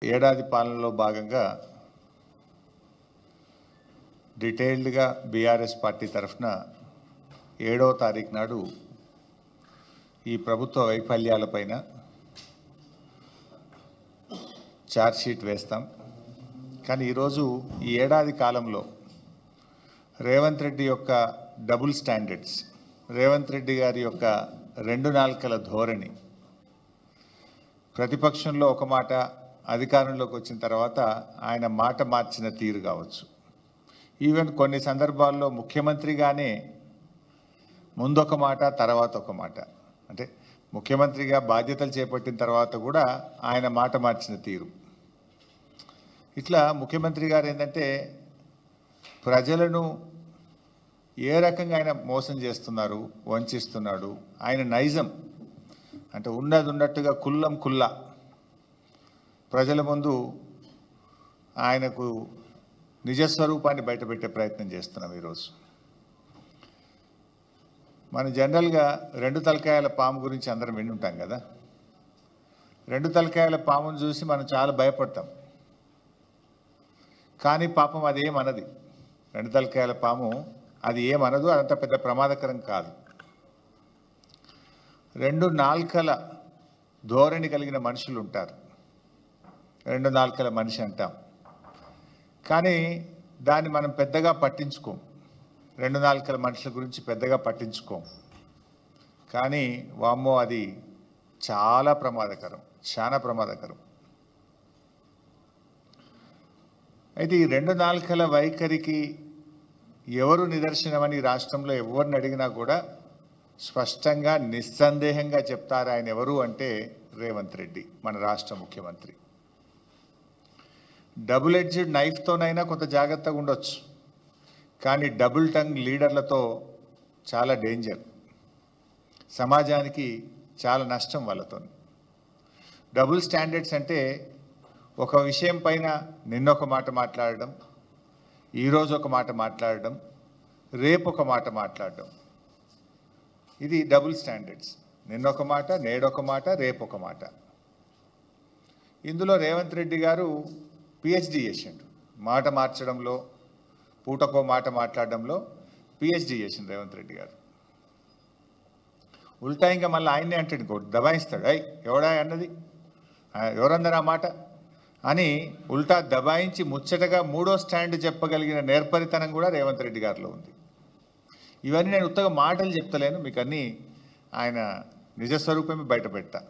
ఏడాది పాలనలో భాగంగా డీటెయిల్డ్గా బీఆర్ఎస్ పార్టీ తరఫున 7వ తారీఖు నాడు ఈ ప్రభుత్వ వైఫల్యాలపైన ఛార్జ్ షీట్ వేస్తాం. కానీ ఈరోజు ఈ ఏడాది కాలంలో రేవంత్ రెడ్డి యొక్క డబుల్ స్టాండర్డ్స్, రేవంత్ రెడ్డి గారి యొక్క రెండు నాల్కల ధోరణి, ప్రతిపక్షంలో ఒక మాట, అధికారంలోకి వచ్చిన తర్వాత ఆయన మాట మార్చిన తీరు కావచ్చు. ఈవెన్ కొన్ని సందర్భాల్లో ముఖ్యమంత్రిగానే ముందొక మాట తర్వాత ఒక మాట, అంటే ముఖ్యమంత్రిగా బాధ్యతలు చేపట్టిన తర్వాత కూడా ఆయన మాట మార్చిన తీరు. ఇట్లా ముఖ్యమంత్రి గారు ఏంటంటే ప్రజలను ఏ రకంగా ఆయన మోసం చేస్తున్నారు, వంచిస్తున్నాడు, ఆయన నైజం అంటే ఉన్నది ఉన్నట్టుగా కుల్లం కుల్లా ప్రజల ముందు ఆయనకు నిజస్వరూపాన్ని బయటపెట్టే ప్రయత్నం చేస్తున్నాం. ఈరోజు మనం జనరల్గా రెండు తలకాయల పాము గురించి అందరం విని ఉంటాం కదా. రెండు తలకాయల పామును చూసి మనం చాలా భయపడతాం, కానీ పాపం అది ఏమనది. రెండు తలకాయల పాము అది ఏమనదు, అదంత పెద్ద ప్రమాదకరం కాదు. రెండు నాల్కల ధోరణి కలిగిన మనుషులు ఉంటారు, రెండు నాల్కల మనిషి అంటాం, కానీ దాన్ని మనం పెద్దగా పట్టించుకోం. రెండు నాల్కల మనుషుల గురించి పెద్దగా పట్టించుకోం, కానీ వామ్మో అది చాలా ప్రమాదకరం, చాలా ప్రమాదకరం. అయితే ఈ రెండు నాల్కల వైఖరికి ఎవరు నిదర్శనమని రాష్ట్రంలో ఎవరిని అడిగినా కూడా స్పష్టంగా నిస్సందేహంగా చెప్తారు ఆయన ఎవరు అంటే రేవంత్ రెడ్డి, మన రాష్ట్ర ముఖ్యమంత్రి. డబుల్ ఎడ్జ్డ్ నైఫ్తోనైనా కొంత జాగ్రత్తగా ఉండొచ్చు, కానీ డబుల్ టంగ్ లీడర్లతో చాలా డేంజర్, సమాజానికి చాలా నష్టం వాళ్ళతో. డబుల్ స్టాండర్డ్స్ అంటే ఒక విషయం పైన నిన్నొక మాట మాట్లాడడం, ఈరోజు ఒక మాట మాట్లాడడం, రేపు ఒక మాట మాట్లాడడం, ఇది డబుల్ స్టాండర్డ్స్. నిన్నొక మాట, నేడొక మాట, రేపు ఒక మాట. ఇందులో రేవంత్ రెడ్డి గారు పిహెచ్డి చేసిండు, మాట మార్చడంలో, పూటకో మాట మాట్లాడడంలో పిహెచ్డి చేసిండు రేవంత్ రెడ్డి గారు. ఉల్టా ఇంకా మళ్ళీ ఆయన్నే అంటాడు, ఇంకోటి దబాయిస్తాడు, అయ్ ఎవడా అన్నది, ఎవరన్నారు ఆ మాట అని ఉల్టా దబాయించి ముచ్చటగా మూడో స్టాండ్ చెప్పగలిగిన నేర్పరితనం కూడా రేవంత్ రెడ్డి గారిలో ఉంది. ఇవన్నీ నేను ఉత్తగా మాటలు చెప్తలేను, మీకు అన్నీ ఆయన నిజస్వరూపమే బయట పెడతా.